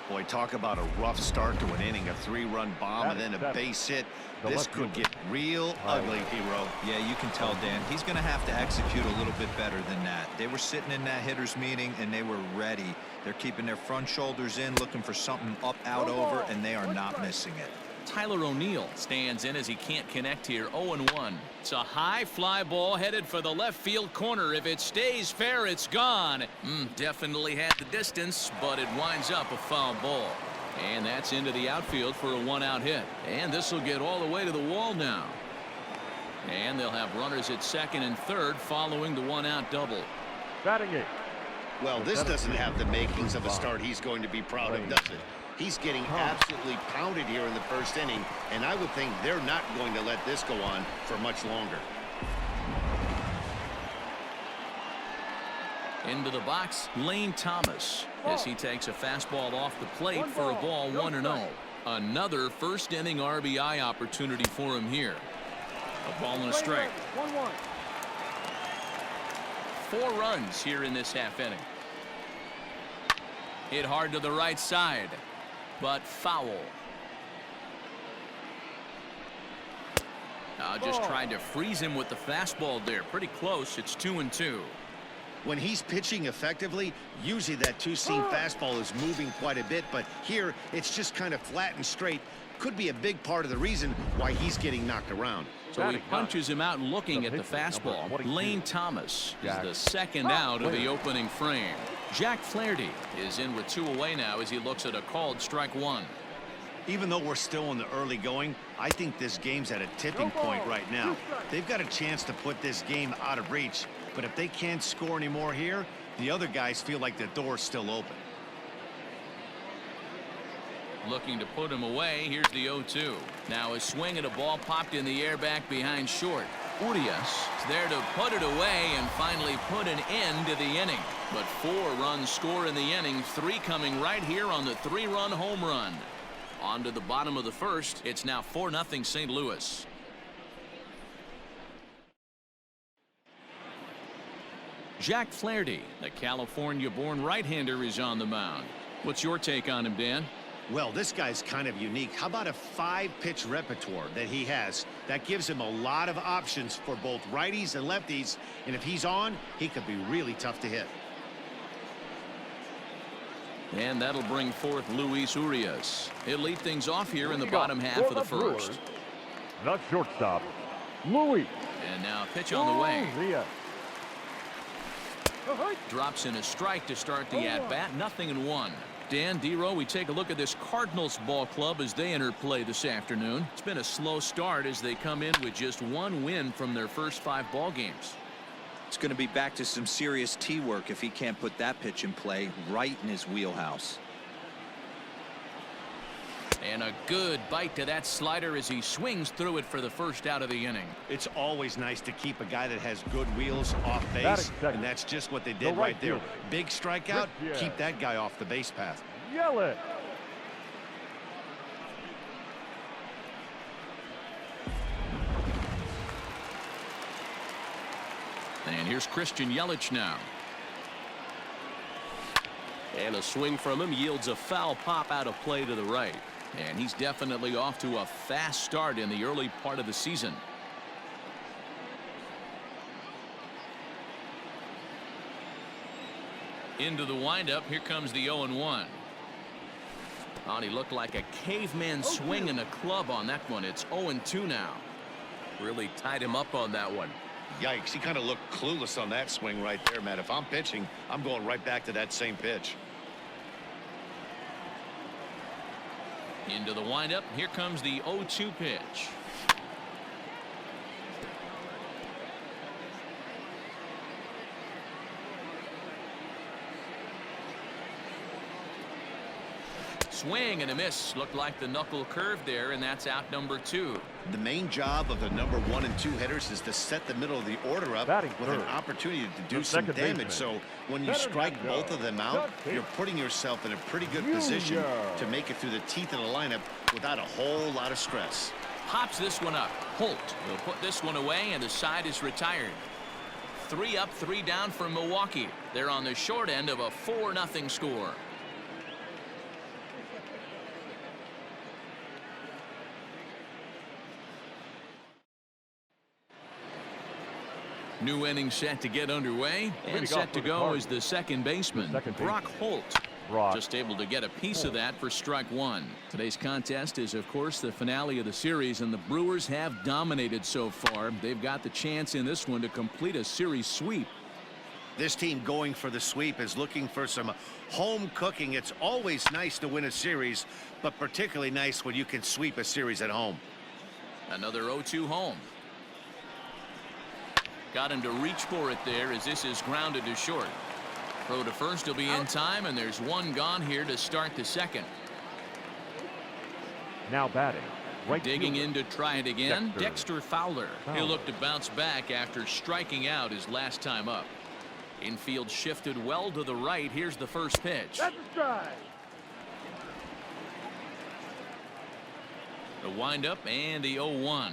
Boy, talk about a rough start to an inning, a 3-run bomb and then a base hit. This could get real ugly, Hero. Yeah, you can tell, Dan. He's going to have to execute a little bit better than that. They were sitting in that hitters meeting, and they were ready. They're keeping their front shoulders in, looking for something up, out, over, and they are not missing it. Tyler O'Neill stands in as he can't connect here. 0-1. It's a high fly ball headed for the left field corner. If it stays fair, it's gone. Definitely had the distance, but it winds up a foul ball. And that's into the outfield for a 1-out hit. And this will get all the way to the wall now. And they'll have runners at second and third following the 1-out double. Batting it. Well, this doesn't have the makings of a start he's going to be proud of, does it? He's getting absolutely pounded here in the first inning, and I would think they're not going to let this go on for much longer. Into the box, Lane Thomas, as he takes a fastball off the plate for a ball 1-0. Another first inning RBI opportunity for him here. A ball and a strike. 1-1. 4 runs here in this half inning. Hit hard to the right side, but foul. Just trying to freeze him with the fastball there. Pretty close. It's 2-2. When he's pitching effectively, usually that two-seam fastball is moving quite a bit, but here it's just kind of flat and straight. Could be a big part of the reason why he's getting knocked around. So he punches him out looking at the fastball. Lane Thomas is the second out of the opening frame. Jack Flaherty is in with 2 away now as he looks at a called strike 1. Even though we're still in the early going, I think this game's at a tipping point right now. They've got a chance to put this game out of reach, but if they can't score any more here, the other guys feel like the door's still open. Looking to put him away. Here's the 0-2. Now a swing at a ball popped in the air back behind short. Urias is there to put it away and finally put an end to the inning. But 4 runs score in the inning, 3 coming right here on the 3-run home run. On to the bottom of the first. It's now 4-0 St. Louis. Jack Flaherty, the California-born right-hander, is on the mound. What's your take on him, Dan? Well, this guy's kind of unique. How about a 5-pitch repertoire that he has? That gives him a lot of options for both righties and lefties, and if he's on, he could be really tough to hit. And that'll bring forth Luis Urias. He'll lead things off here in the bottom half of the first. The shortstop, Luis. And now pitch on the way. Drops in a strike to start the at-bat. 0-1. Dan, D-Row, we take a look at this Cardinals ball club as they enter play this afternoon. It's been a slow start as they come in with just 1 win from their first 5 ball games. It's going to be back to some serious tee work if he can't put that pitch in play right in his wheelhouse. And a good bite to that slider as he swings through it for the first out of the inning. It's always nice to keep a guy that has good wheels off base, and that's just what they did right there. Big strikeout, keep that guy off the base path. Yell it. And here's Christian Yelich now. And a swing from him yields a foul pop out of play to the right. And he's definitely off to a fast start in the early part of the season. Into the windup. Here comes the 0-1. Oh, he looked like a caveman swinging a club on that one. It's 0-2 now. Really tied him up on that one. Yikes, he kind of looked clueless on that swing right there, Matt. If I'm pitching, I'm going right back to that same pitch. Into the windup. Here comes the 0-2 pitch. Swing and a miss. Looked like the knuckle curve there, and that's out number 2. The main job of the number 1 and 2 hitters is to set the middle of the order up with an opportunity to do some damage. So when you strike both of them out, you're putting yourself in a pretty good position to make it through the teeth of the lineup without a whole lot of stress. Pops this one up. Holt will put this one away, and the side is retired. 3 up, 3 down for Milwaukee. They're on the short end of a 4-0 score. New inning set to get underway, and set to go is the second baseman, Brock Holt. Just able to get a piece of that for strike one. Today's contest is, of course, the finale of the series, and the Brewers have dominated so far. They've got the chance in this one to complete a series sweep. This team going for the sweep is looking for some home cooking. It's always nice to win a series, but particularly nice when you can sweep a series at home. Another 0-2 home. Got him to reach for it there as this is grounded to short. Throw to first will be in time, and there's one gone here to start the second. Now batting. Digging in to try it again, Dexter Fowler. He'll look to bounce back after striking out his last time up. Infield shifted well to the right. Here's the first pitch. That's a strike. The windup and the 0-1.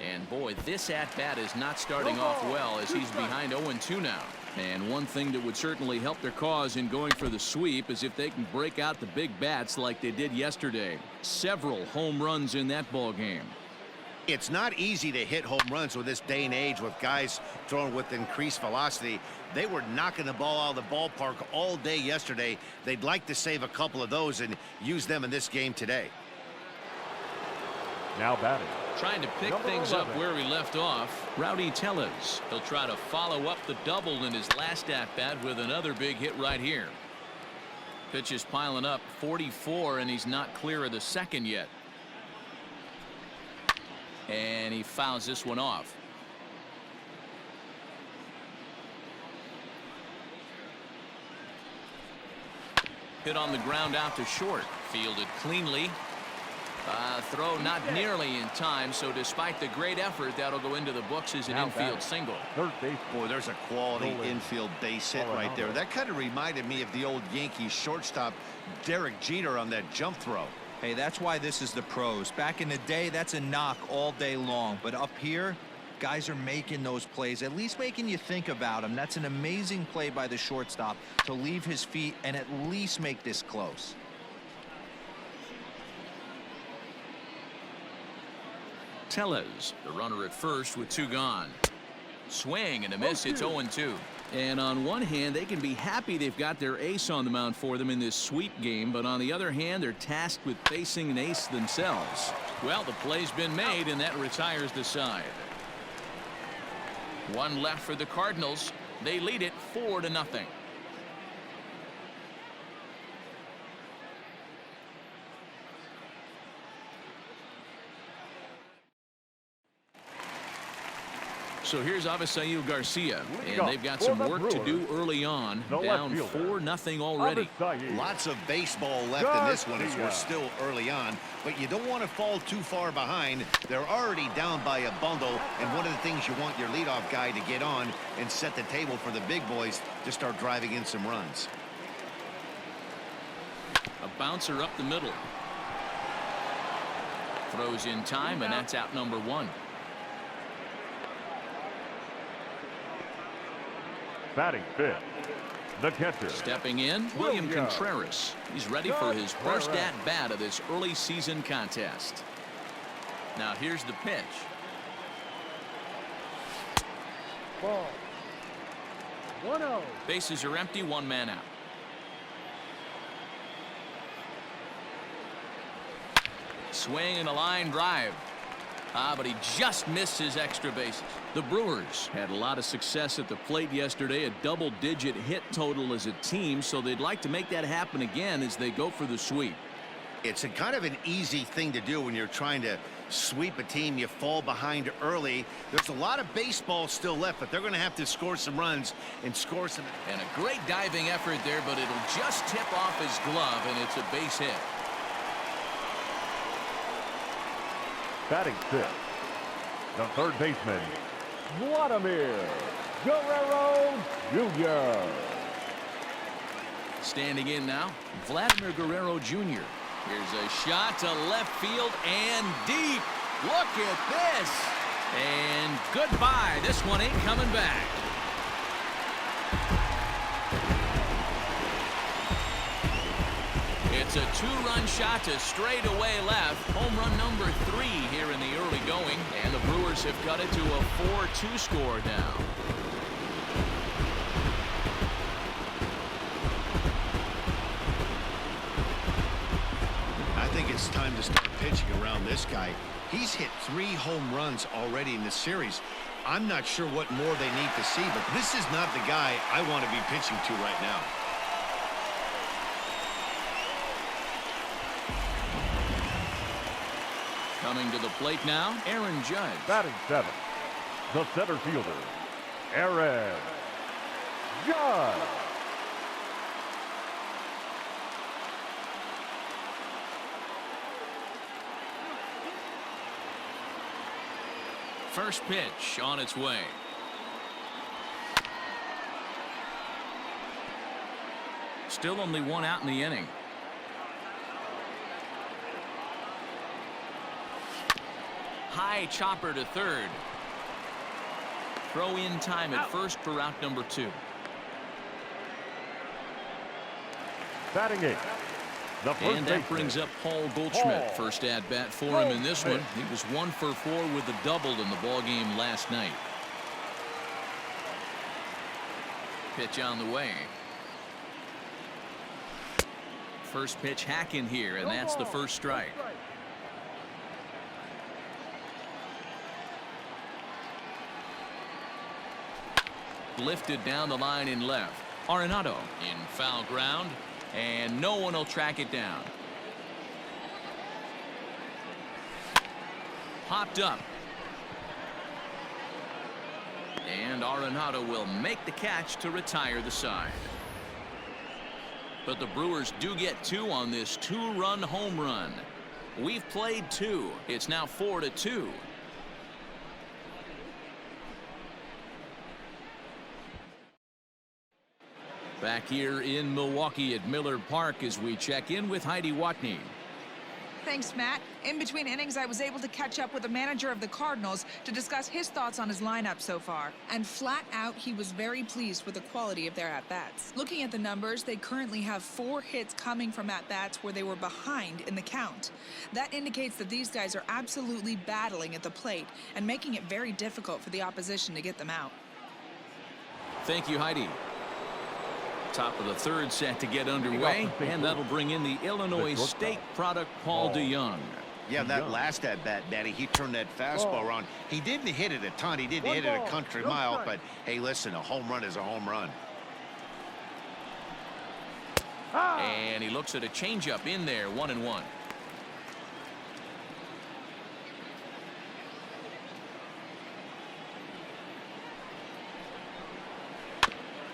And boy, this at-bat is not starting off well as he's behind 0-2 now. And one thing that would certainly help their cause in going for the sweep is if they can break out the big bats like they did yesterday. Several home runs in that ball game. It's not easy to hit home runs with this day and age with guys throwing with increased velocity. They were knocking the ball out of the ballpark all day yesterday. They'd like to save a couple of those and use them in this game today. Now batting. Trying to pick things up where we left off, Rowdy Tellez. He'll try to follow up the double in his last at-bat with another big hit right here. Pitch is piling up, 44, and he's not clear of the second yet. And he fouls this one off. Hit on the ground out to short. Fielded cleanly. Throw not nearly in time, so despite the great effort, that'll go into the books as an infield single. Third base. Boy, there's a quality infield base hit right there. That kind of reminded me of the old Yankees shortstop Derek Jeter on that jump throw. Hey, that's why this is the pros. Back in the day, that's a knock all day long. But up here, guys are making those plays, at least making you think about them. That's an amazing play by the shortstop to leave his feet and at least make this close. Tellez, the runner at first with two gone. Swing and a miss. It's 0-2. And on one hand, they can be happy they've got their ace on the mound for them in this sweep game, but on the other hand, they're tasked with facing an ace themselves. Well, the play's been made, and that retires the side. One left for the Cardinals. They lead it 4-0. So here's Avisail Garcia, and they've got some work to do early on. Down 4-0 already. Lots of baseball left in this one as we're still early on, but you don't want to fall too far behind. They're already down by a bundle, and one of the things you want your leadoff guy to get on and set the table for the big boys to start driving in some runs. A bouncer up the middle. Throws in time, and that's out number one. Batting fifth, the catcher. Stepping in, William Contreras. He's ready for his first at-bat of this early season contest. Now here's the pitch. Ball. 1-0. Bases are empty, one man out. Swing and a line drive. But he just missed his extra bases. The Brewers had a lot of success at the plate yesterday, a double-digit hit total as a team, so they'd like to make that happen again as they go for the sweep. It's a kind of an easy thing to do when you're trying to sweep a team. You fall behind early. There's a lot of baseball still left, but they're going to have to score some runs and score some. And a great diving effort there, but it'll just tip off his glove, and it's a base hit. Batting fifth, the third baseman, Vladimir Guerrero Jr. Standing in now, Vladimir Guerrero Jr. Here's a shot to left field and deep. Look at this. And goodbye. This one ain't coming back. It's a two-run shot to straightaway left. Home run number 3 here in the early going. And the Brewers have cut it to a 4-2 score now. I think it's time to start pitching around this guy. He's hit 3 home runs already in this series. I'm not sure what more they need to see, but this is not the guy I want to be pitching to right now. Coming to the plate now, Aaron Judge. Batting 7th, the center fielder, Aaron Judge. First pitch on its way. Still only 1 out in the inning. High chopper to third. Throw in time at first for route number 2. Batting 8th, the first And that baseman, brings up Paul Goldschmidt. First at bat for him in this one. He was 1 for 4 with a double in the ball game last night. Pitch on the way. First pitch hack in here, and that's the first strike. Lifted down the line in left. Arenado in foul ground, and no one will track it down. Popped up. And Arenado will make the catch to retire the side. But the Brewers do get 2 on this 2-run home run. We've played 2. It's now 4-2. Back here in Milwaukee at Miller Park as we check in with Heidi Watney. Thanks, Matt. In between innings, I was able to catch up with the manager of the Cardinals to discuss his thoughts on his lineup so far. And flat out, he was very pleased with the quality of their at-bats. Looking at the numbers, they currently have 4 hits coming from at-bats where they were behind in the count. That indicates that these guys are absolutely battling at the plate and making it very difficult for the opposition to get them out. Thank you, Heidi. Top of the 3rd set to get underway, and that'll bring in the Illinois State product, Paul DeYoung. Yeah, that last at bat, Daddy, he turned that fastball around. He didn't hit it a ton. He didn't hit it a country mile, but hey, listen, a home run is a home run. And he looks at a changeup in there, 1-1.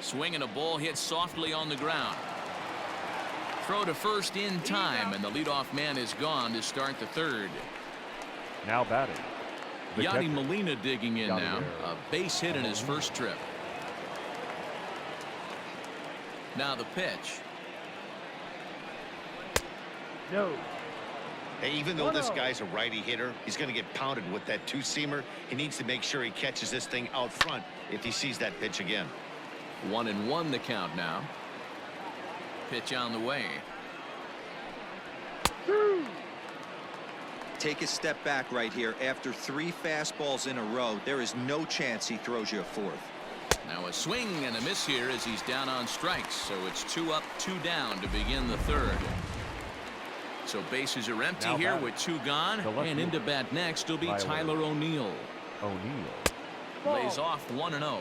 Swinging a ball hit softly on the ground. Throw to first in time, and the leadoff man is gone to start the 3rd. now batting, Yadi Molina digging in now. A base hit in his first trip. Now the pitch. No. Hey, even though this guy's a righty hitter, he's going to get pounded with that 2-seamer. He needs to make sure he catches this thing out front if he sees that pitch again. 1-1 the count now. Pitch on the way. Take a step back right here. After 3 fastballs in a row, there is no chance he throws you a 4th. Now a swing and a miss here as he's down on strikes. So it's 2 up, 2 down to begin the 3rd. So bases are empty now here with 2 gone. And into bat next will be Tyler O'Neill. Lays off 1-0.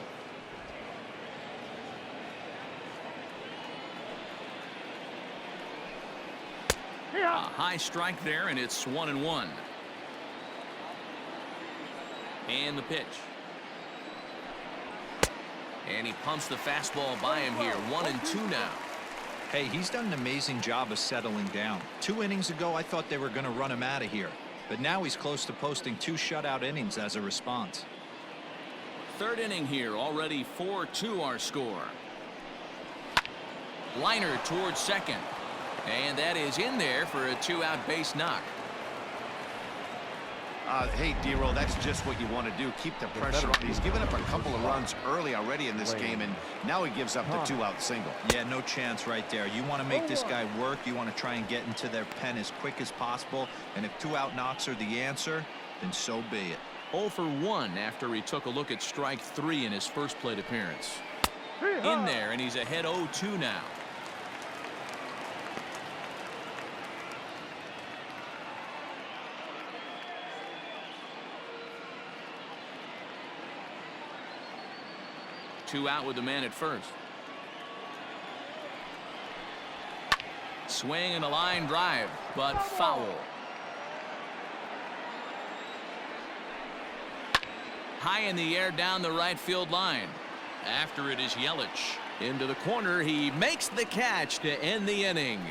A high strike there, and it's 1-1. And the pitch. And he pumps the fastball by him here. 1-2 now. Hey, he's done an amazing job of settling down. 2 innings ago, I thought they were going to run him out of here. But now he's close to posting 2 shutout innings as a response. 3rd inning here, already 4-2 our score. Liner towards second. And that is in there for a 2-out base knock. Hey, D-Roll, that's just what you want to do. Keep the pressure on. He's given up a couple of runs early already in this game, and now he gives up the 2-out single. Yeah, no chance right there. You want to make this guy work. You want to try and get into their pen as quick as possible. And if 2-out knocks are the answer, then so be it. 0 for 1 after he took a look at strike 3 in his first plate appearance. In there, and he's ahead 0-2 now. Two out with the man at first. Swing and a line drive, but foul. High in the air down the right field line. After it is Yelich. Into the corner, he makes the catch to end the inning.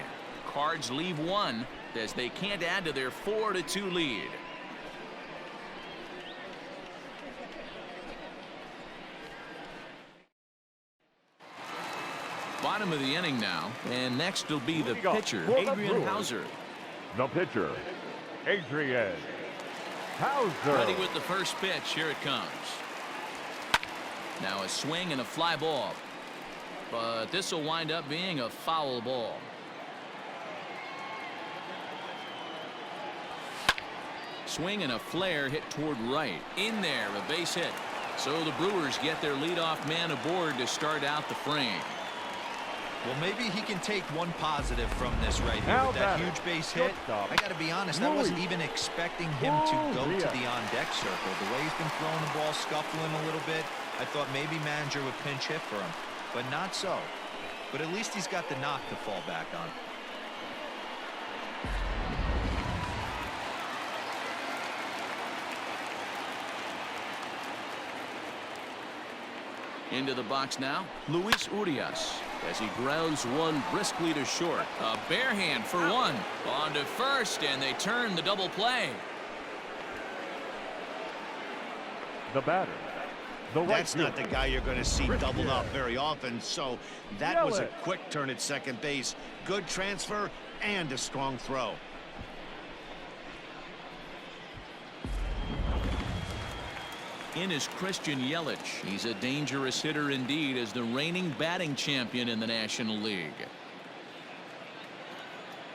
Cards leave one as they can't add to their 4-2 lead. Bottom of the inning now, and next will be the pitcher, Adrian Hauser. The pitcher, Adrian Hauser. Ready with the first pitch. Here it comes. Now a swing and a fly ball, but this will wind up being a foul ball. Swing and a flare hit toward right. In there, a base hit. So the Brewers get their leadoff man aboard to start out the frame. Well, maybe he can take one positive from this right here with that huge base hit. I got to be honest, I wasn't even expecting him to go to the on-deck circle. The way he's been throwing the ball, scuffling a little bit, I thought maybe manager would pinch hit for him, but not so. But at least he's got the knock to fall back on. Into the box now, Luis Urias, as he grounds one briskly to short. A bare hand for one. On to first, and they turn the double play. The batter. That's not the guy you're going to see doubled up very often, so that was a quick turn at second base. Good transfer and a strong throw. In is Christian Yelich. He's a dangerous hitter indeed as the reigning batting champion in the National League.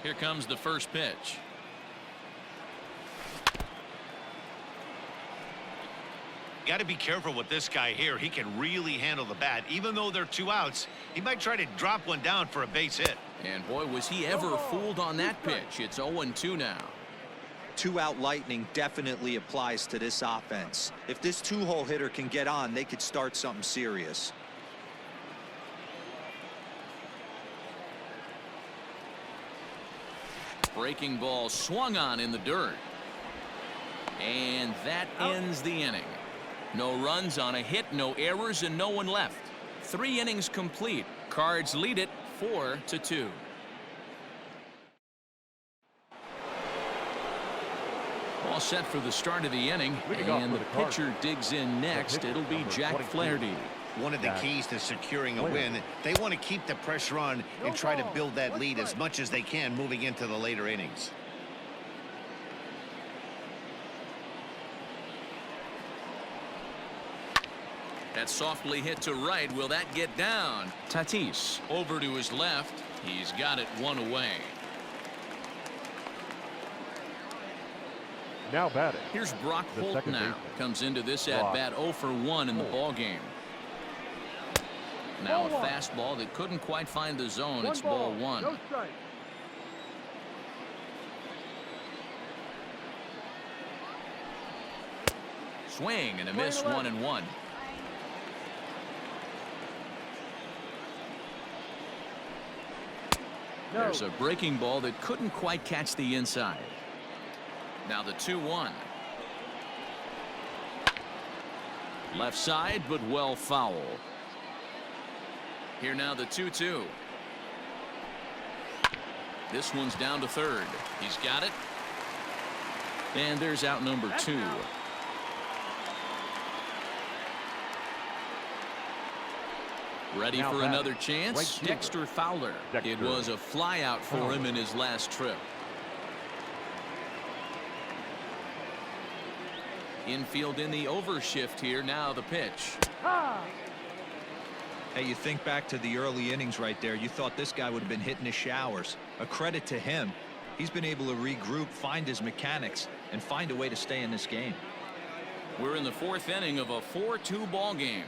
Here comes the first pitch. Got to be careful with this guy here. He can really handle the bat. Even though they're 2 outs, he might try to drop one down for a base hit. And boy, was he ever fooled on that pitch. It's 0-2 now. 2-out lightning definitely applies to this offense. If this 2-hole hitter can get on, they could start something serious. Breaking ball swung on in the dirt. And that ends the inning. No runs on a hit, no errors, and no one left. 3 innings complete. Cards lead it 4-2. All set for the start of the inning, and the pitcher digs in next. It'll be Jack Flaherty. One of the keys to securing a win, they want to keep the pressure on and try to build that lead as much as they can moving into the later innings. That softly hit to right. Will that get down? Tatis over to his left. He's got it one away. Now batting. Here's Brock Holt now. Comes into this at-bat 0 for 1 in the ball game. Now a fastball that couldn't quite find the zone. It's ball 1. No strike. Swing and a miss, 1-1. There's a breaking ball that couldn't quite catch the inside. Now the 2-1. Left side, but well foul. Here now the 2-2. This one's down to third. He's got it. And there's out number 2. Ready for another chance? Dexter Fowler. It was a fly out for him in his last trip. Infield in the overshift here. Now the pitch. Hey, you think back to the early innings right there. You thought this guy would have been hitting his showers. A credit to him. He's been able to regroup, find his mechanics, and find a way to stay in this game. We're in the 4th inning of a 4-2 ball game.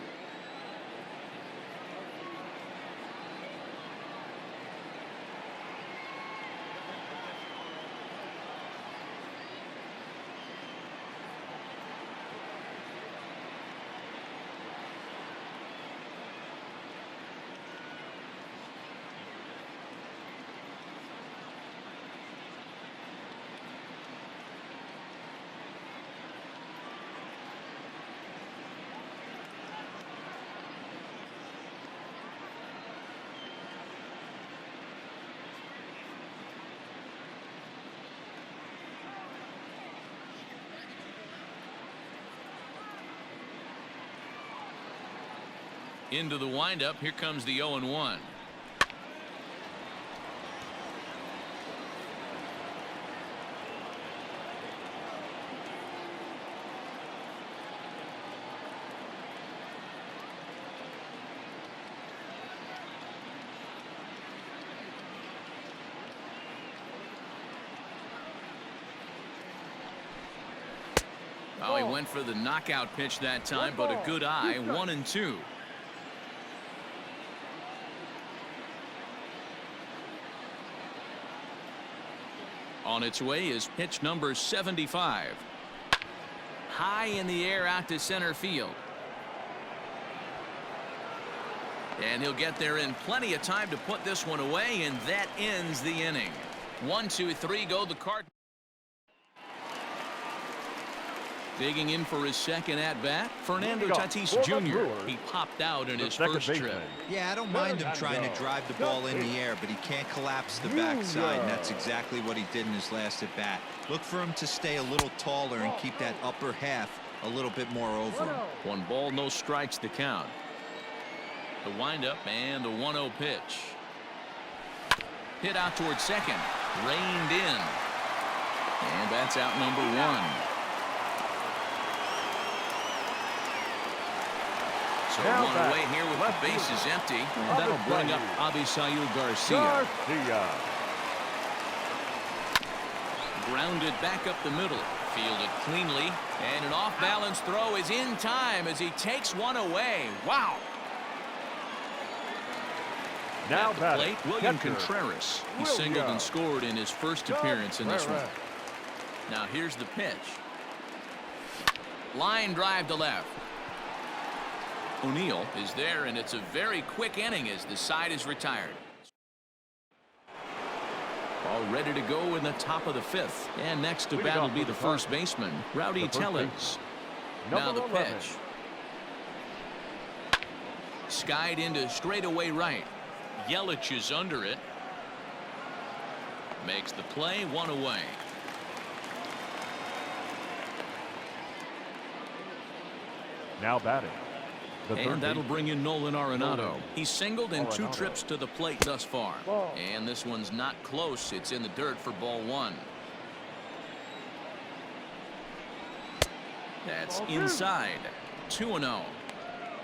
Into the windup. Here comes the 0-1. Oh, he went for the knockout pitch that time, but a good eye. 1-2. On its way is pitch number 75. High in the air out to center field. And he'll get there in plenty of time to put this one away, and that ends the inning. 1, 2, 3 go the Cardinals. Digging in for his second at-bat, Fernando Tatis Jr. He popped out in his first trip. Yeah, I don't mind him trying to drive the ball in the air, but he can't collapse the backside, and that's exactly what he did in his last at-bat. Look for him to stay a little taller and keep that upper half a little bit more over him. 1 ball, no strikes to count. The windup and the 1-0 pitch. Hit out towards second. Reined in. And that's out number 1. So one away here with the bases empty. And that'll bring up Avisail Garcia. Grounded back up the middle. Fielded cleanly. And an off-balance throw is in time as he takes one away. Wow. Now at the plate, William Contreras. He singled and scored in his first appearance in this one. Now here's the pitch. Line drive to left. O'Neill is there, and it's a very quick inning as the side is retired. All ready to go in the top of the 5th. And next to bat will be the first baseman, Rowdy Tellez. Now the pitch. Skied into straightaway right. Yelich is under it. Makes the play, 1 away. Now batting. And that'll bring in Nolan Arenado. He's singled in 2 trips to the plate thus far. And this one's not close. It's in the dirt for ball 1. That's inside. 2-0.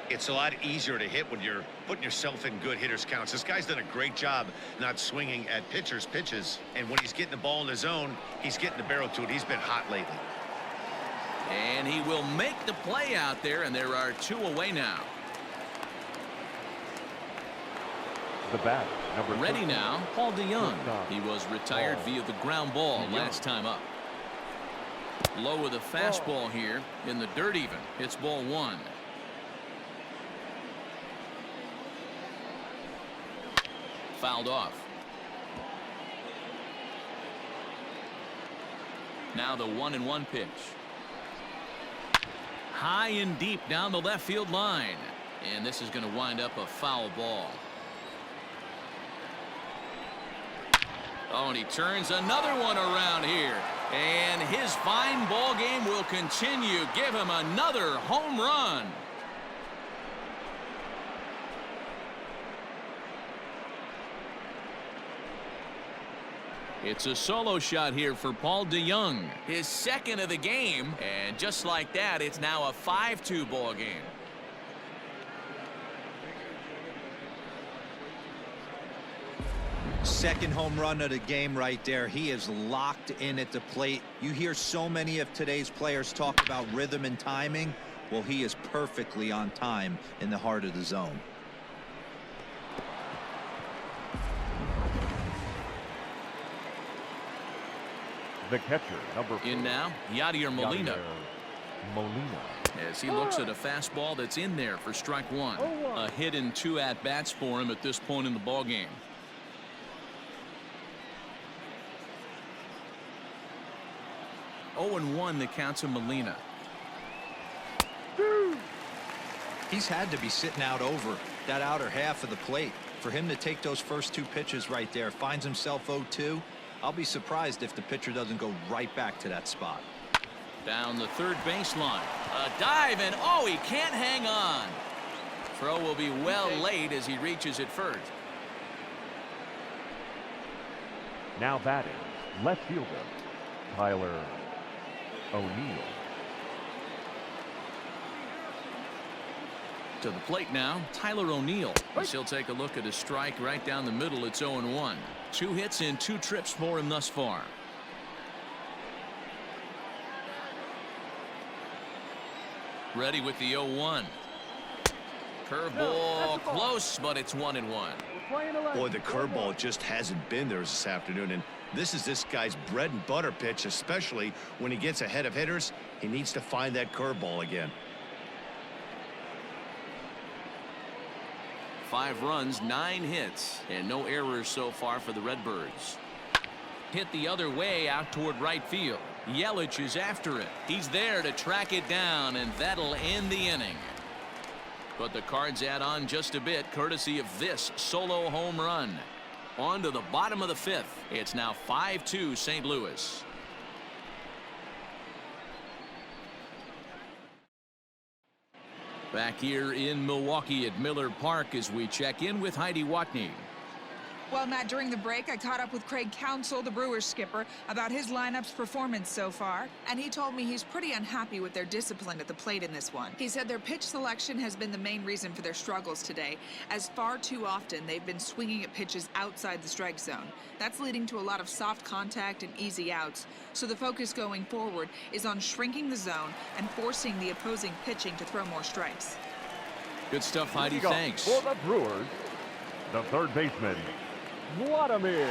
It's a lot easier to hit when you're putting yourself in good hitters counts. This guy's done a great job not swinging at pitchers' pitches. And when he's getting the ball in the zone, he's getting the barrel to it. He's been hot lately. And he will make the play out there, and there are 2 away now. The bat, number ready now, Paul DeYoung. He was retired via the ground ball last time up. Low with a fastball here in the dirt even. It's ball 1. Fouled off. Now the 1-1 pitch. High and deep down the left field line. And this is going to wind up a foul ball. Oh, and he turns another one around here. And his fine ball game will continue. Give him another home run. It's a solo shot here for Paul DeJong. His second of the game. And just like that, it's now a 5-2 ball game. Second home run of the game right there. He is locked in at the plate. You hear so many of today's players talk about rhythm and timing. Well, he is perfectly on time in the heart of the zone. The catcher, number 4. In now, Yadier Molina. Molina. As he looks at a fastball that's in there for strike 1. A hit and 2 at-bats for him at this point in the ballgame. Oh, 0-1 the count to Molina. He's had to be sitting out over that outer half of the plate. For him to take those first 2 pitches right there, finds himself 0-2. I'll be surprised if the pitcher doesn't go right back to that spot. Down the third baseline. A dive, and oh, he can't hang on. Throw will be well late as he reaches it first. Now batting, left fielder, Tyler O'Neill. To the plate now, Tyler O'Neill. He'll take a look at a strike right down the middle. It's 0-1. 2 hits and 2 trips for him thus far. Ready with the 0-1. Curveball close, but it's 1-1. Boy, the curveball just hasn't been there this afternoon, and this is this guy's bread and butter pitch, especially when he gets ahead of hitters. He needs to find that curveball again. 5 runs, 9 hits, and no errors so far for the Redbirds. Hit the other way out toward right field. Yelich is after it. He's there to track it down, and that'll end the inning. But the Cards add on just a bit, courtesy of this solo home run. On to the bottom of the 5th. It's now 5-2 St. Louis. Back here in Milwaukee at Miller Park as we check in with Heidi Watney. Well, Matt, during the break, I caught up with Craig Counsell, the Brewers skipper, about his lineup's performance so far, and he told me he's pretty unhappy with their discipline at the plate in this one. He said their pitch selection has been the main reason for their struggles today, as far too often they've been swinging at pitches outside the strike zone. That's leading to a lot of soft contact and easy outs, so the focus going forward is on shrinking the zone and forcing the opposing pitching to throw more strikes. Good stuff, Heidi. Thanks. For the Brewers, the third baseman, Vladimir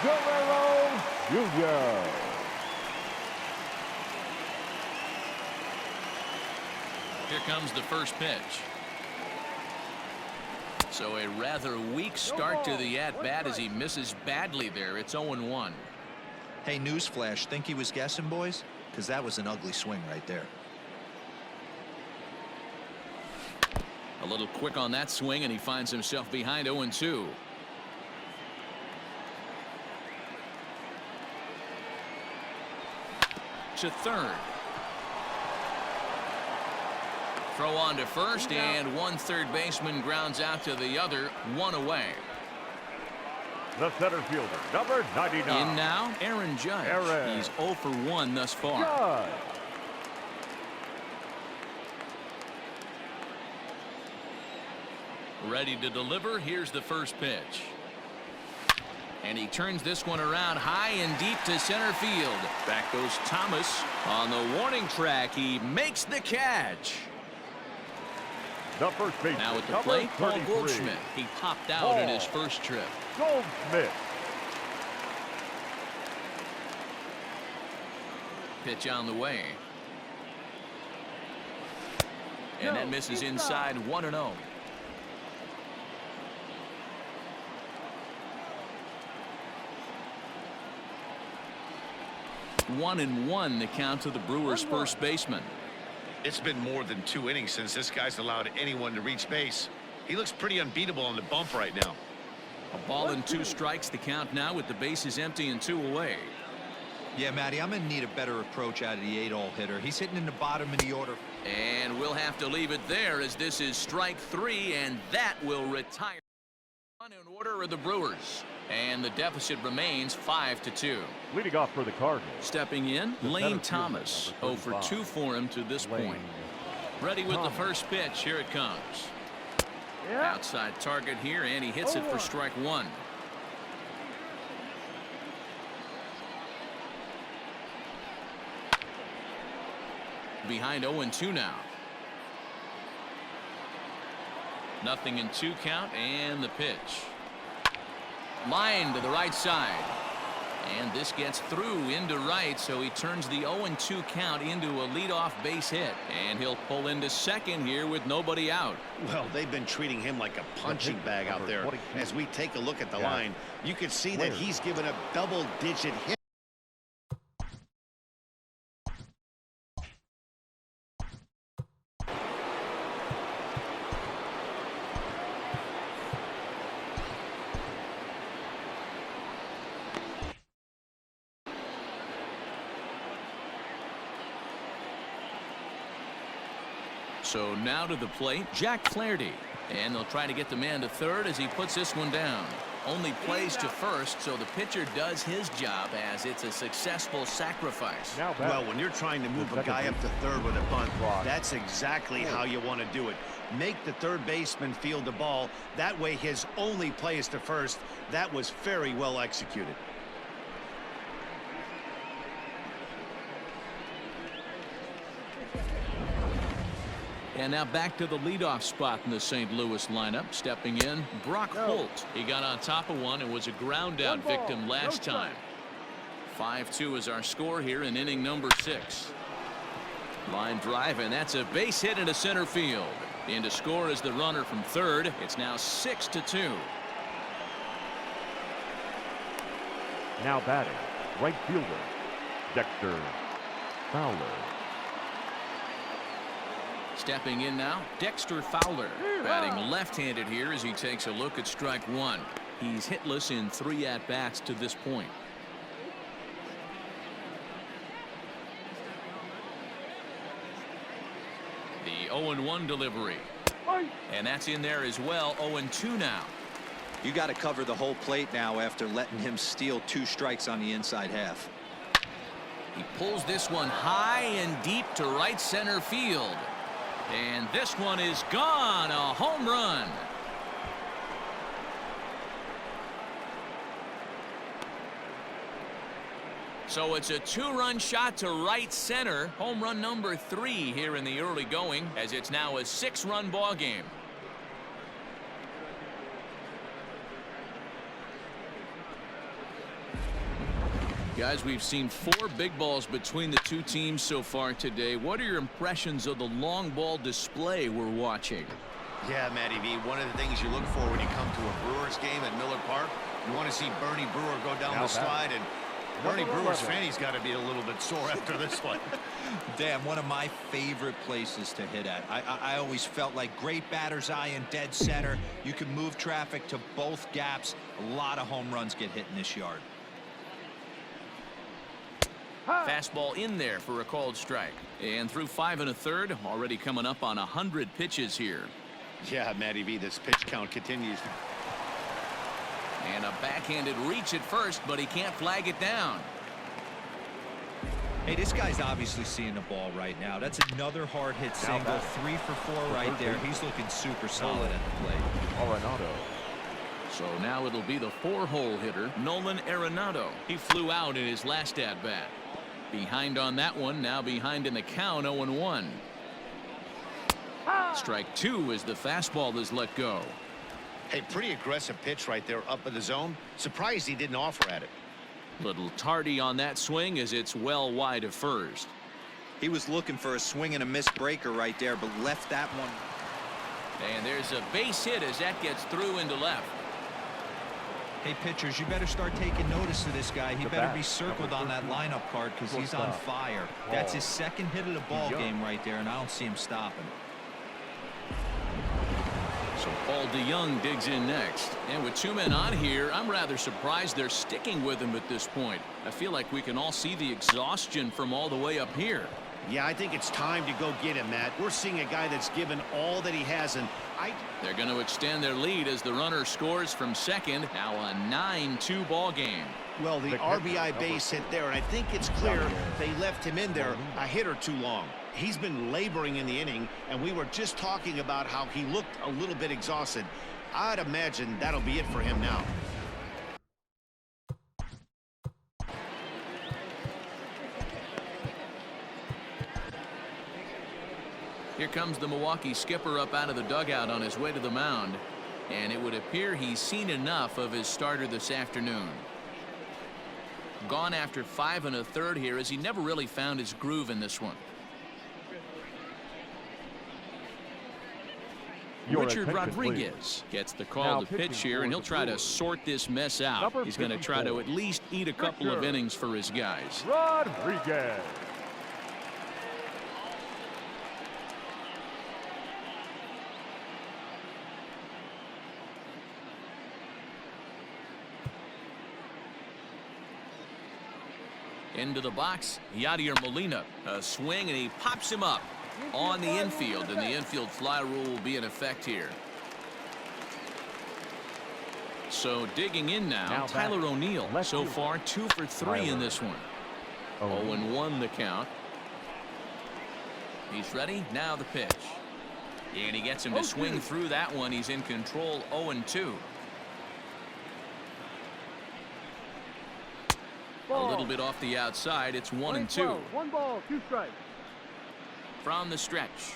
Guerrero Jr. Here comes the first pitch. So a rather weak start to the at-bat as he misses badly there. It's 0-1. Hey, newsflash, think he was guessing, boys? Because that was an ugly swing right there. A little quick on that swing, and he finds himself behind 0-2. To third. Throw on to first, and one third baseman grounds out to the other, 1 away. The center fielder, number 99. In now, Aaron Judge. He's 0 for 1 thus far. Judge. Ready to deliver. Here's the first pitch. And he turns this one around high and deep to center field. Back goes Thomas on the warning track. He makes the catch. The first baseman, Now at the number plate, Paul 33. Goldschmidt. He popped out in his first trip. Goldschmidt. Pitch on the way. And that misses inside, 1-0. One and one the count to the Brewers first baseman. It's been more than 2 innings since this guy's allowed anyone to reach base. He looks pretty unbeatable on the bump right now. A ball and 2 strikes the count now with the bases empty and 2 away. Yeah, Matty, I'm going to need a better approach out of the 8-hole hitter. He's hitting in the bottom of the order. And we'll have to leave it there as this is strike 3, and that will retire. On in order of the Brewers. And the deficit remains 5-2. Leading off for the Cardinals. Stepping in, Lane Thomas. 0 for 2 for him to this point. Ready with the first pitch. Here it comes. Outside target here, and he hits it for strike one. Behind 0-2 now. 0-2 count, and the pitch. Line to the right side. And this gets through into right, so he turns the 0-2 count into a leadoff base hit. And he'll pull into second here with nobody out. Well, they've been treating him like a punching bag out there. As we take a look at the line, you can see that he's given up double-digit hits. So now to the plate, Jack Flaherty. And they'll try to get the man to third as he puts this one down. Only plays to first, so the pitcher does his job as it's a successful sacrifice. Well, when you're trying to move a guy up to third with a bunt, that's exactly how you want to do it. Make the third baseman field the ball. That way his only play is to first. That was very well executed. And now back to the leadoff spot in the St. Louis lineup. Stepping in, Brock Holt. He got on top of one and was a ground out victim last time. 5-2 is our score here in inning number 6. Line drive, and that's a base hit into center field. In to score is the runner from third. It's now 6-2. Now batting, right fielder, Dexter Fowler. Stepping in now, Dexter Fowler. Batting left-handed here as he takes a look at strike one. He's hitless in 3 at-bats to this point. The 0-1 delivery. And that's in there as well. 0-2 now. You got to cover the whole plate now after letting him steal 2 strikes on the inside half. He pulls this one high and deep to right center field. And this one is gone. A home run. So it's a 2-run shot to right center. Home run number 3 here in the early going, as it's now a 6-run ball game. Guys, we've seen 4 big balls between the two teams so far today. What are your impressions of the long ball display we're watching? Yeah, Matty V, one of the things you look for when you come to a Brewers game at Miller Park, you want to see Bernie Brewer go down the slide, and Bernie Brewer's fanny's got to be a little bit sore after this one. Damn, one of my favorite places to hit at. I always felt like great batter's eye in dead center. You can move traffic to both gaps. A lot of home runs get hit in this yard. Fastball in there for a called strike. And through 5 1/3, already coming up on 100 pitches here. Yeah, Matty V, this pitch count continues. And a backhanded reach at first, but he can't flag it down. Hey, this guy's obviously seeing the ball right now. That's another hard hit single. 3 for 4 right there. He's looking super solid at the plate. Arenado. So now it'll be the 4-hole hitter, Nolan Arenado. He flew out in his last at-bat. Behind on that one, now behind in the count, 0-1. Strike 2 as the fastball is let go. Hey, pretty aggressive pitch right there up in the zone. Surprised he didn't offer at it. Little tardy on that swing as it's well wide of first. He was looking for a swing and a miss breaker right there, but left that one. And there's a base hit as that gets through into left. Hey, pitchers, you better start taking notice of this guy. He better be circled on that lineup card because he's on fire. That's his second hit of the ball game right there, and I don't see him stopping. So Paul DeYoung digs in next. And with 2 men on here, I'm rather surprised they're sticking with him at this point. I feel like we can all see the exhaustion from all the way up here. Yeah, I think it's time to go get him, Matt. We're seeing a guy that's given all that he has, and they're going to extend their lead as the runner scores from second. Now a 9-2 ball game. Well, the RBI base hit there, and I think it's clear they left him in there a hit or too long. He's been laboring in the inning, and we were just talking about how he looked a little bit exhausted. I'd imagine that'll be it for him now. Here comes the Milwaukee skipper up out of the dugout on his way to the mound. And it would appear he's seen enough of his starter this afternoon. Gone after 5 1/3 here, as he never really found his groove in this one. Richard Rodriguez gets the call to pitch here, and he'll try to sort this mess out. He's going to try to at least eat a couple of innings for his guys. Rodriguez. Into the box, Yadier Molina. A swing, and he pops him up on the infield, and the infield fly rule will be in effect here. So digging in now Tyler O'Neill. So far 2 for 3 in this one. 0-1 the count. He's ready. Now the pitch. And he gets him to swing through that one. He's in control. 0-2. A little bit off the outside. It's 1-2. 1 ball, 2 strikes. From the stretch.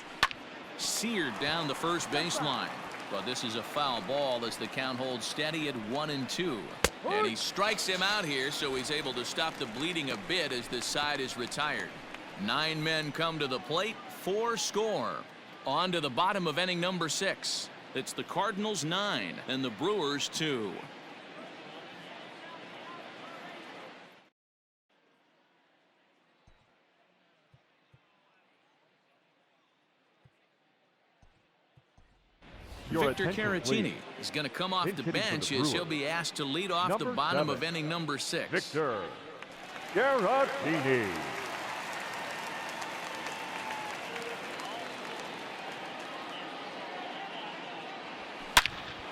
Seared down the first baseline. But this is a foul ball as the count holds steady at 1-2. And he strikes him out here, so he's able to stop the bleeding a bit as this side is retired. 9 men come to the plate, 4 score. On to the bottom of inning number 6. It's the Cardinals 9 and the Brewers 2. Victor Caratini is going to come off the bench as he'll be asked to lead off the bottom of inning number 6. Victor Caratini.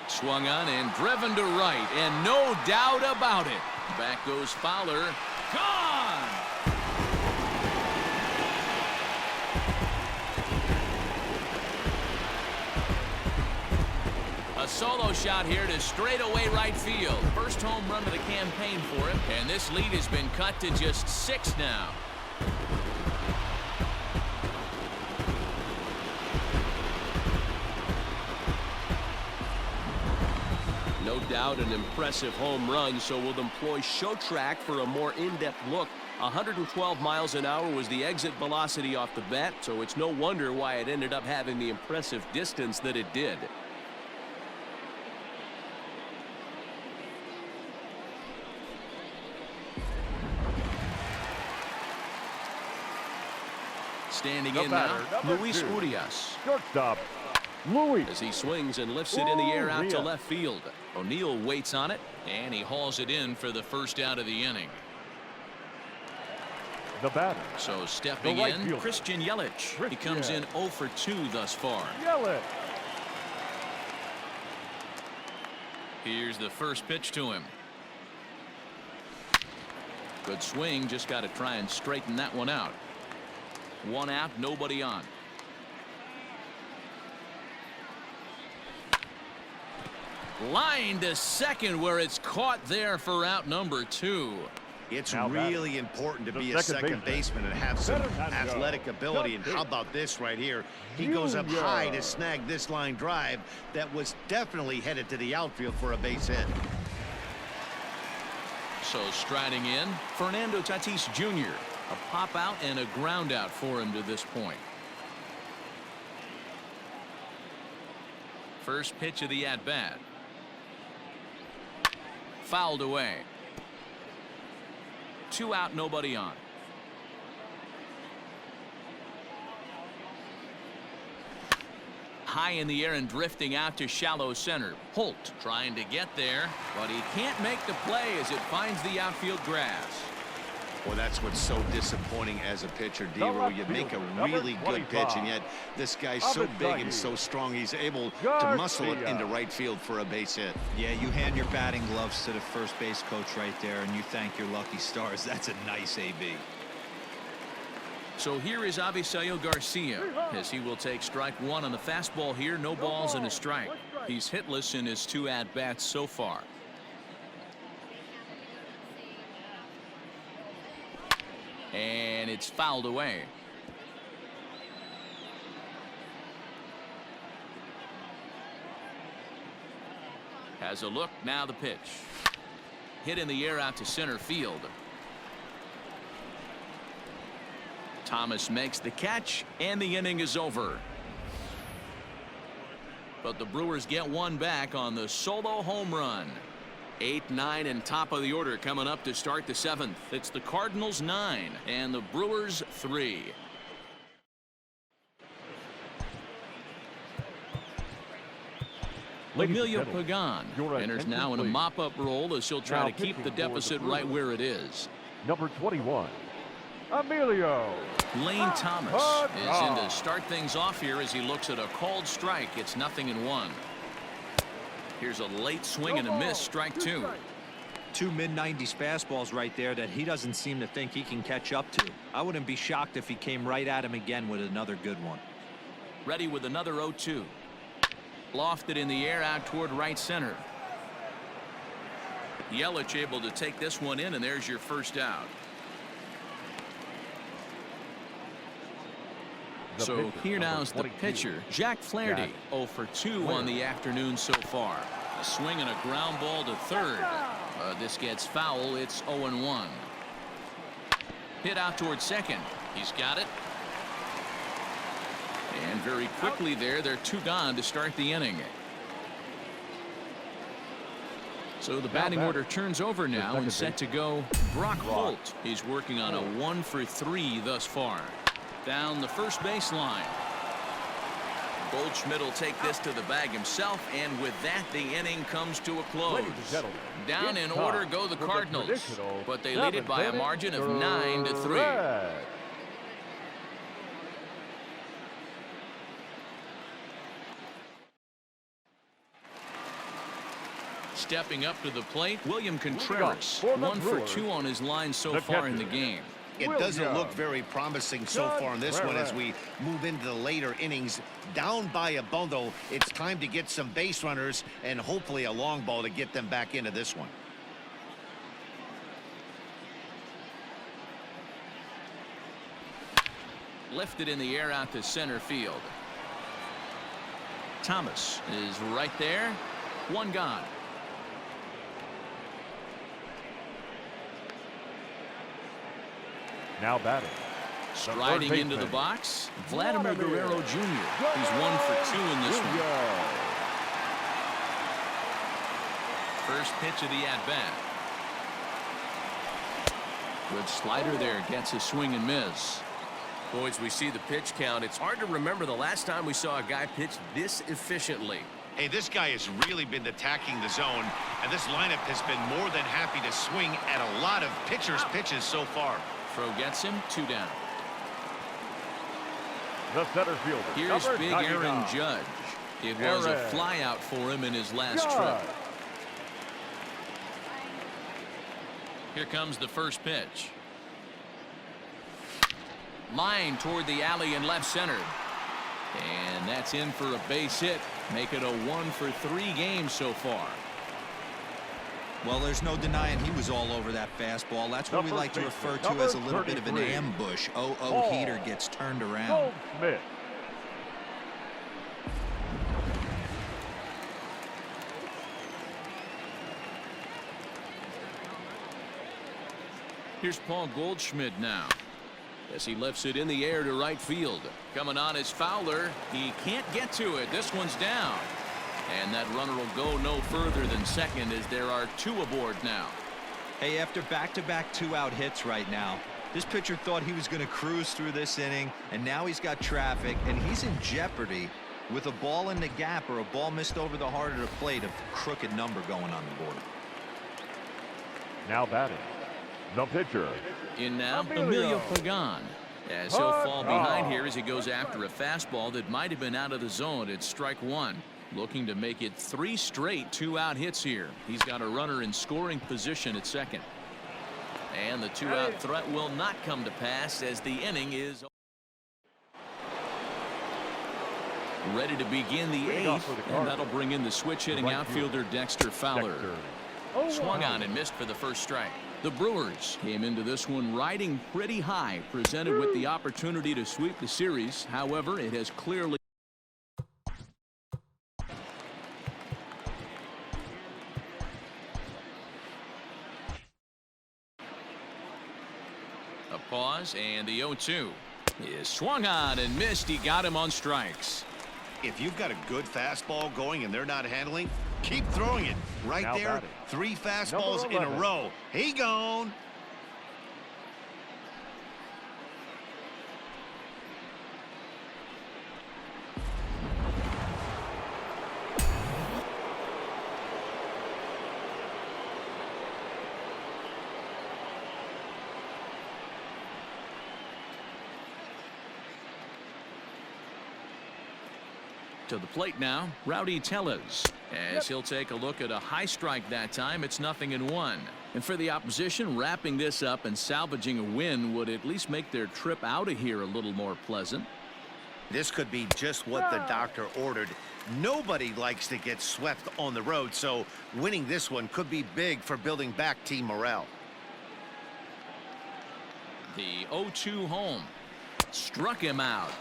Swung on and driven to right, and no doubt about it. Back goes Fowler. Gone! A solo shot here to straightaway right field. First home run of the campaign for him, and this lead has been cut to just 6 now. No doubt an impressive home run, so we'll employ show track for a more in-depth look. 112 miles an hour was the exit velocity off the bat, so it's no wonder why it ended up having the impressive distance that it did. Standing in now, Luis Urias. Shortstop, Luis. As he swings and lifts it in the air out to left field. O'Neill waits on it, and he hauls it in for the first out of the inning. The batter. So stepping in, Christian Yelich. He comes in 0 for 2 thus far. Yelich. Here's the first pitch to him. Good swing, just got to try and straighten that one out. 1 out, nobody on. Line to second, where it's caught there for out number 2. It's really important to be a second baseman and have some athletic ability. And how about this right here? He goes up high to snag this line drive that was definitely headed to the outfield for a base hit. So striding in, Fernando Tatis Jr. A pop out and a ground out for him to this point. First pitch of the at-bat. Fouled away. 2 out, nobody on. High in the air and drifting out to shallow center. Holt trying to get there, but he can't make the play as it finds the outfield grass. Well, that's what's so disappointing as a pitcher, Devo. You make a really good pitch, and yet this guy's so big and so strong, he's able to muscle it into right field for a base hit. Yeah, you hand your batting gloves to the first base coach right there, and you thank your lucky stars. That's a nice AB. So here is Avisail Garcia, as he will take strike one on the fastball here. No balls and a strike. He's hitless in his 2 at-bats so far. And it's fouled away. Has a look, now the pitch. Hit in the air out to center field. Thomas makes the catch, and the inning is over. But the Brewers get one back on the solo home run. 8, 9, and top of the order coming up to start the 7th. It's the Cardinals 9 and the Brewers 3. Emilio Pagan enters now in a mop-up role as he'll try to keep the deficit right where it is. Number 21, Emilio. Lane Thomas is in to start things off here as he looks at a called strike. It's 0-1. Here's a late swing and a miss, strike 2. 2 mid-90s fastballs right there that he doesn't seem to think he can catch up to. I wouldn't be shocked if he came right at him again with another good one. Ready with another 0-2. Lofted in the air out toward right center. Yelich able to take this one in, and there's your first out. So here now's the pitcher, Jack Flaherty, 0 for 2 on the afternoon so far. A swing and a ground ball to third. This gets foul. It's 0-1. Hit out toward second. He's got it. And very quickly there, they're 2 gone to start the inning. So the batting order turns over now and set to go Brock Holt. He's working on a 1 for 3 thus far. Down the first baseline. Goldschmidt will take this to the bag himself, and with that, the inning comes to a close. Down in order go the Cardinals, but they lead it by a margin of 9-3. Stepping up to the plate, William Contreras, 1 for 2 on his line so far in the game. It doesn't look very promising so far in this one as we move into the later innings. Down by a bundle, it's time to get some base runners and hopefully a long ball to get them back into this one. Lifted in the air out to center field. Thomas is right there. 1 gone. Now batting. Striding into the box, Vladimir Guerrero Jr. He's 1 for 2 in this one. First pitch of the at-bat. Good slider there, gets a swing and miss. Boys, we see the pitch count. It's hard to remember the last time we saw a guy pitch this efficiently. Hey, this guy has really been attacking the zone, and this lineup has been more than happy to swing at a lot of pitchers' pitches so far. Throw gets him, 2 down. The center fielder. Here's big Aaron Judge. It was a fly out for him in his last trip. Here comes the first pitch. Line toward the alley in left center. And that's in for a base hit. Make it a 1 for 3 game so far. Well, there's no denying he was all over that fastball. That's what we like to refer to as a little bit of an ambush. 0-0 heater gets turned around. Goldschmidt. Here's Paul Goldschmidt now, as he lifts it in the air to right field. Coming on is Fowler. He can't get to it. This one's down. And that runner will go no further than second, as there are 2 aboard now. Hey, after back-to-back 2-out hits right now, this pitcher thought he was going to cruise through this inning, and now he's got traffic, and he's in jeopardy with a ball in the gap or a ball missed over the heart of the plate, a crooked number going on the board. Now batting. The pitcher, In now, Emilio Pagan. As he'll fall behind here as he goes after a fastball that might have been out of the zone. It's strike one. Looking to make it 3 straight 2-out hits here. He's got a runner in scoring position at second. And the 2-out threat will not come to pass as the inning is ready to begin the 8th. And that'll bring in the switch hitting outfielder Dexter Fowler. Swung on and missed for the first strike. The Brewers came into this one riding pretty high, presented with the opportunity to sweep the series. However, it has clearly a pause, and the 0-2 is swung on and missed. He got him on strikes. If you've got a good fastball going and they're not handling, keep throwing it. Right Now there, batting. 3 fastballs in a row. He gone. To the plate now, Rowdy Tellez. As he'll take a look at a high strike that time, it's 0-1. And for the opposition, wrapping this up and salvaging a win would at least make their trip out of here a little more pleasant. This could be just what the doctor ordered. Nobody likes to get swept on the road, so winning this one could be big for building back team morale. The 0-2 home. Struck him out.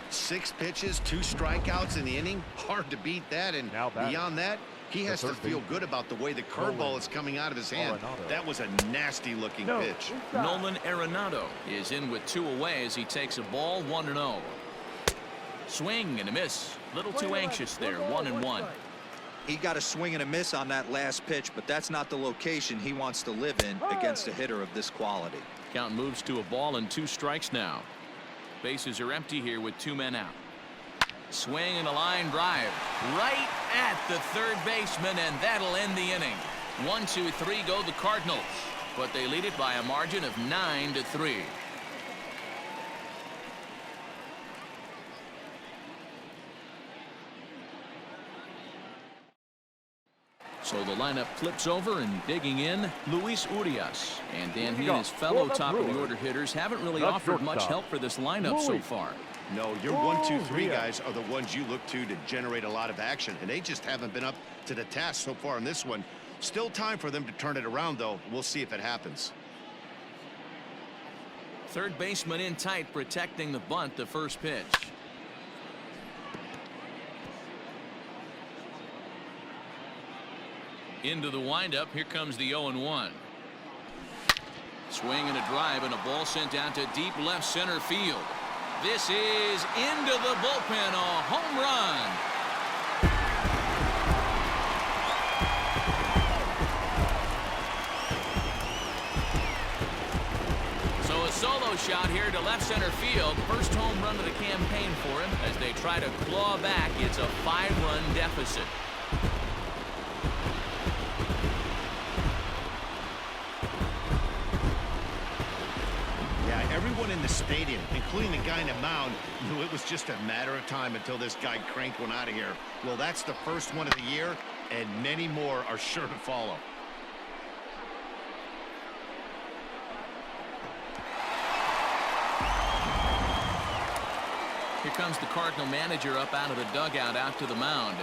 6 pitches, 2 strikeouts in the inning. Hard to beat that, and beyond that, he has to feel good about the way the curveball is coming out of his hand. That was a nasty-looking pitch. Nolan Arenado is in with 2 away as he takes a ball 1-0. Swing and a miss. Little too anxious there. 1-1. He got a swing and a miss on that last pitch, but that's not the location he wants to live in against a hitter of this quality. Count moves to a ball and 2 strikes now. Bases are empty here with 2 men out. Swing and a line drive right at the third baseman, and that'll end the inning. 1-2-3 go the Cardinals, but they lead it by a margin of 9-3. So the lineup flips over, and digging in, Luis Urias. And Dan, he and his fellow top-of-the-order hitters haven't really offered much help for this lineup so far. No, your 1-2-3 guys are the ones you look to generate a lot of action, and they just haven't been up to the task so far in this one. Still time for them to turn it around, though. We'll see if it happens. Third baseman in tight, protecting the bunt, the first pitch. Into the windup. Here comes the 0-1. Swing and a drive, and a ball sent down to deep left center field. This is into the bullpen, a home run. So a solo shot here to left center field. First home run of the campaign for him as they try to claw back. It's a 5-run deficit. Everyone in the stadium, including the guy in the mound, knew it was just a matter of time until this guy cranked one out of here. Well, that's the first one of the year, and many more are sure to follow. Here comes the Cardinal manager up out of the dugout out to the mound.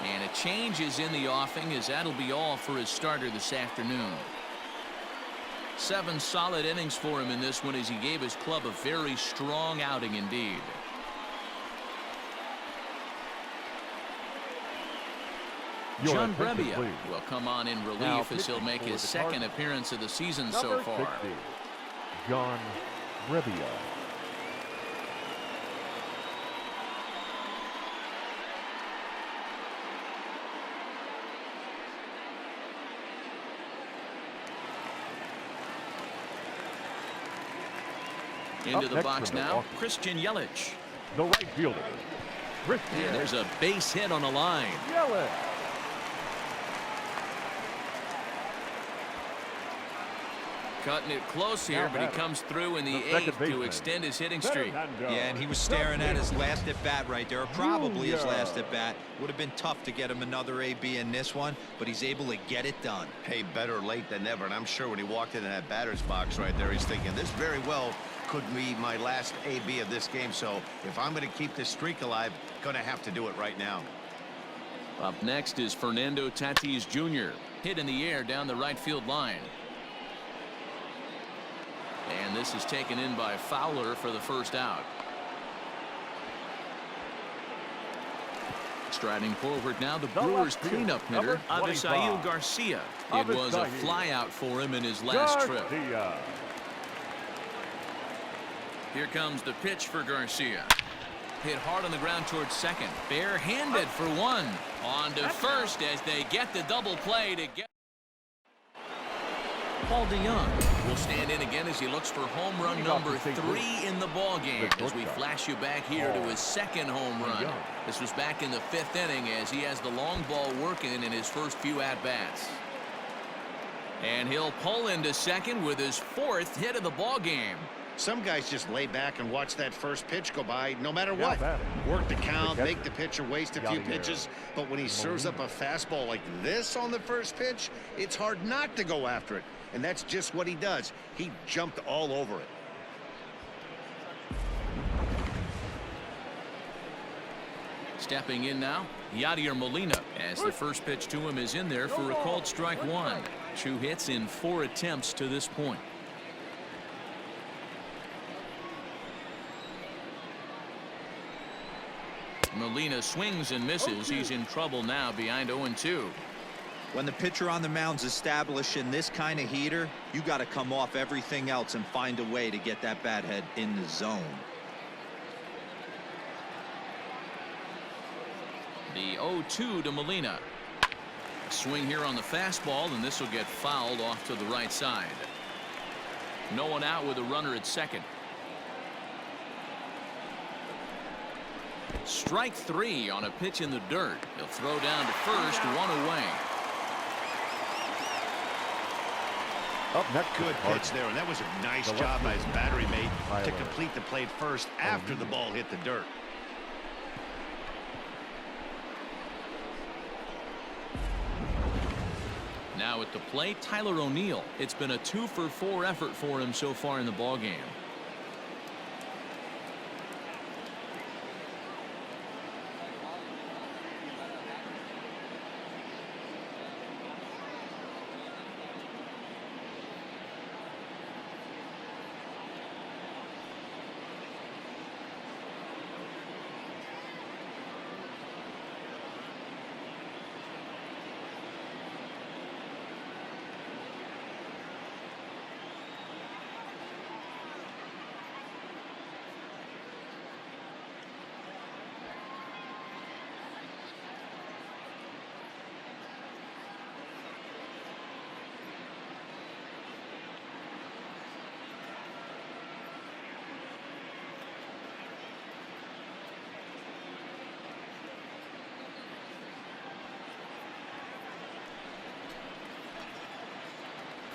And a change is in the offing, as that'll be all for his starter this afternoon. 7 solid innings for him in this one as he gave his club a very strong outing indeed. John Brebbia will come on in relief as he'll make his second appearance of the season so far. John Brebbia. Into the box now, Christian Yelich. The right fielder, Christian. And there's a base hit on the line. Yelich. Cutting it close here, but he comes through in the eighth to extend his hitting streak. Yeah, and he was staring at his last at bat right there, or probably his last at bat. Would have been tough to get him another AB in this one, but he's able to get it done. Hey, better late than never, and I'm sure when he walked into that batter's box right there, he's thinking this very well could be my last AB of this game. So if I'm going to keep this streak alive, going to have to do it right now. Up next is Fernando Tatis Jr. Hit in the air down the right field line. And this is taken in by Fowler for the first out. Striding forward now, the Brewers cleanup hitter, Avisail Garcia. It was a flyout for him in his last trip. Here comes the pitch for Garcia. Hit hard on the ground towards second. Barehanded for one. On to first as they get the double play to get. Paul DeYoung will stand in again as he looks for home run number 3 in the ball game as we flash you back here to his second home run. This was back in the 5th inning as he has the long ball working in his first few at-bats. And he'll pull into second with his 4th hit of the ball game. Some guys just lay back and watch that first pitch go by no matter what. Work the count, make the pitcher waste a few pitches. But when he serves up a fastball like this on the first pitch, it's hard not to go after it. And that's just what he does. He jumped all over it. Stepping in now, Yadier Molina, as the first pitch to him is in there for a called strike 1. 2 hits in 4 attempts to this point. Molina swings and misses. He's in trouble now behind 0-2. When the pitcher on the mound's establishing this kind of heater, you got to come off everything else and find a way to get that bat head in the zone. The 0-2 to Molina. A swing here on the fastball, and this will get fouled off to the right side. No one out with a runner at second. Strike 3 on a pitch in the dirt. He'll throw down to first, 1 away. Up next, good pitch there, and that was a nice job by his battery mate to complete the play first after the ball hit the dirt. Now at the plate, Tyler O'Neill. It's been a 2-for-4 effort for him so far in the ballgame.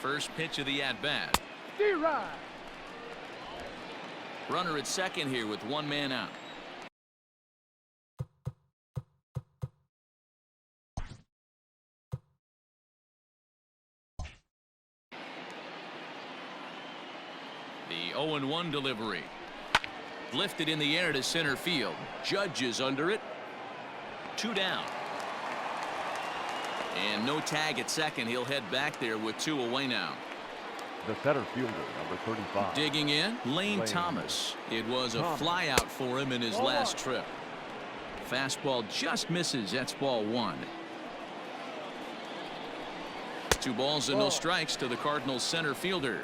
First pitch of the at-bat. Runner at second here with 1 man out. The 0-1 delivery. Lifted in the air to center field. Judge is under it. 2 down. And no tag at second. He'll head back there with 2 away now. The center fielder, number 35. Digging in, Lane Thomas. It was a flyout for him in his last trip. Fastball just misses. That's ball 1. 2 balls and no strikes to the Cardinals center fielder.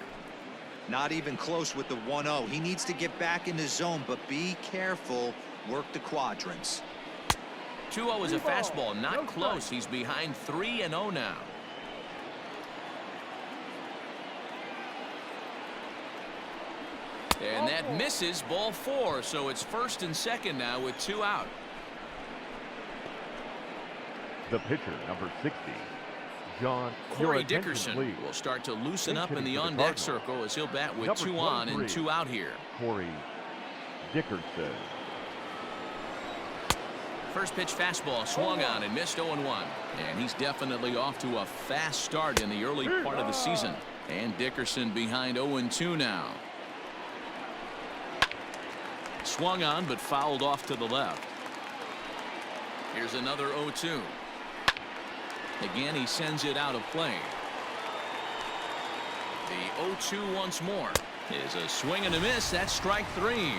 Not even close with the 1-0. He needs to get back in the zone, but be careful. Work the quadrants. 2-0 is a fastball, not close. He's behind 3-0 now. And that misses, ball 4. So it's first and second now with 2 out. The pitcher, number 60, John, Corey Dickerson will start to loosen up in the on-deck circle as he'll bat with 2 on and 2 out here. Corey Dickerson. First pitch fastball swung on and missed 0-1. And he's definitely off to a fast start in the early part of the season. And Dickerson behind 0-2 now. Swung on but fouled off to the left. Here's another 0-2. Again, he sends it out of play. The 0-2 once more is a swing and a miss. That's strike 3.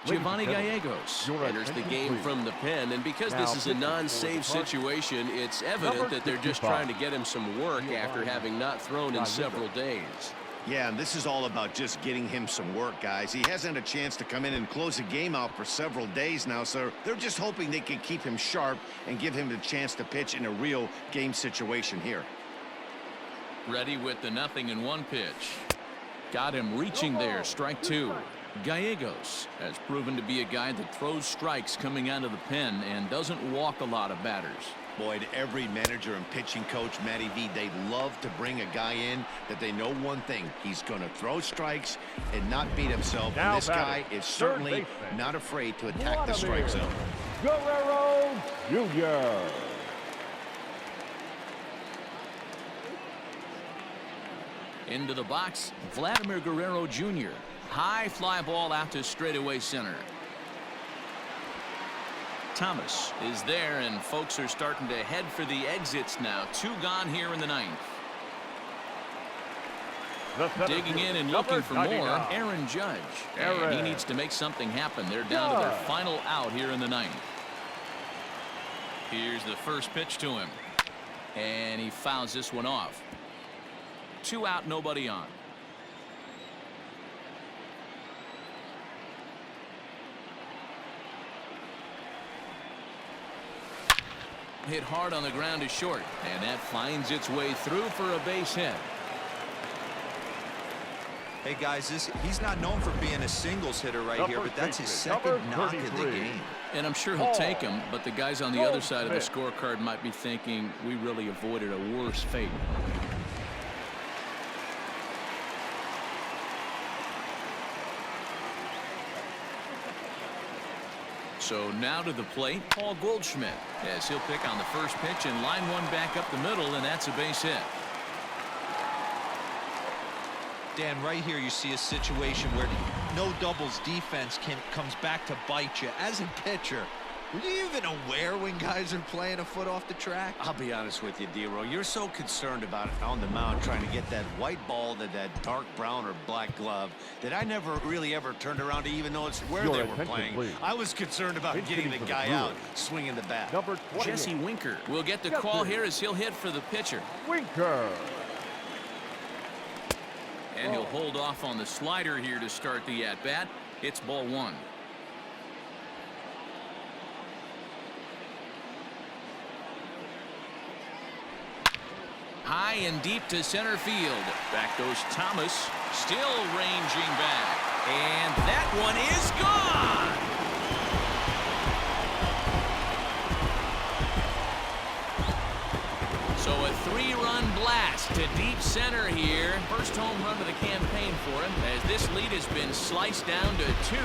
Giovanni Gallegos enters the game from the pen, and because this is a non-save situation, it's evident that they're just trying to get him some work after having not thrown in several days. Yeah, and this is all about just getting him some work, guys. He hasn't had a chance to come in and close the game out for several days now, so they're just hoping they can keep him sharp and give him the chance to pitch in a real game situation here. Ready with the 0-1 pitch. Got him reaching there, strike 2. Gallegos has proven to be a guy that throws strikes coming out of the pen and doesn't walk a lot of batters. Boyd, every manager and pitching coach, Matty V, they love to bring a guy in that they know one thing. He's going to throw strikes and not beat himself. And this guy is certainly not afraid to attack the strike zone. Guerrero Jr. Into the box, Vladimir Guerrero Jr. High fly ball out to straightaway center. Thomas is there, and folks are starting to head for the exits now. 2 gone here in the 9th. Digging in and looking for more, Aaron Judge. And he needs to make something happen. They're down to their final out here in the 9th. Here's the first pitch to him. And he fouls this one off. 2 out, nobody on. Hit hard on the ground is short, and that finds its way through for a base hit. Hey guys, he's not known for being a singles hitter right here, but that's his second knock of the game. And I'm sure he'll take him, but the guys on the other side of the scorecard might be thinking we really avoided a worse fate. So now to the plate, Paul Goldschmidt, as he'll pick on the first pitch and line one back up the middle, and that's a base hit. Dan, right here you see a situation where no doubles defense comes back to bite you. As a pitcher, were you even aware when guys are playing a foot off the track? I'll be honest with you, D-Row. You're so concerned about it on the mound trying to get that white ball to that dark brown or black glove that I never really ever turned around to even notice where they were playing. I was concerned about getting the guy out swinging the bat. Jesse Winker will get the call here as he'll hit for the pitcher. Winker. And he'll hold off on the slider here to start the at-bat. It's ball 1. High and deep to center field. Back goes Thomas, still ranging back. And that one is gone. So a 3-run blast to deep center here. First home run of the campaign for him, as this lead has been sliced down to 2.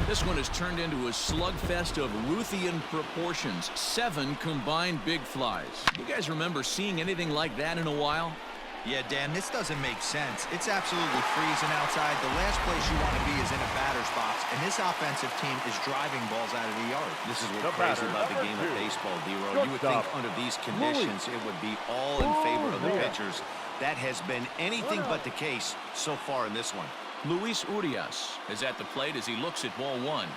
This one has turned into a slugfest of Ruthian proportions. 7 combined big flies. You guys remember seeing anything like that in a while? Yeah, Dan, this doesn't make sense. It's absolutely freezing outside. The last place you want to be is in a batter's box, and this offensive team is driving balls out of the yard. This is what's crazy about the game of baseball, D-Row. You would think under these conditions it would be all in favor of the pitchers. That has been anything but the case so far in this one. Luis Urias is at the plate as he looks at ball 1.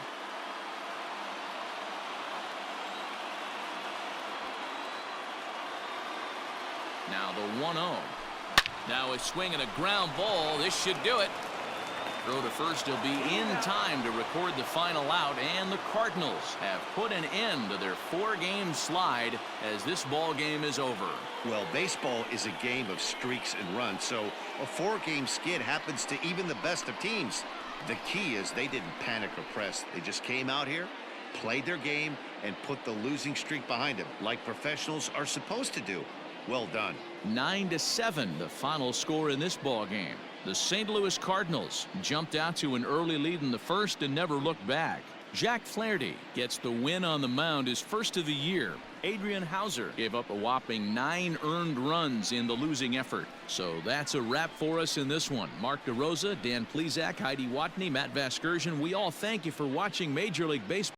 Now the 1-0. Now a swing and a ground ball. This should do it. Throw to first. He'll be in time to record the final out, and the Cardinals have put an end to their 4-game slide as this ball game is over. Well, baseball is a game of streaks and runs, so a 4-game skid happens to even the best of teams. The key is they didn't panic or press. They just came out here, played their game, and put the losing streak behind them, like professionals are supposed to do. Well done. 9-7, the final score in this ball game. The St. Louis Cardinals jumped out to an early lead in the first and never looked back. Jack Flaherty gets the win on the mound, his first of the year. Adrian Hauser gave up a whopping 9 earned runs in the losing effort. So that's a wrap for us in this one. Mark DeRosa, Dan Plesac, Heidi Watney, Matt Vasgersian, we all thank you for watching Major League Baseball.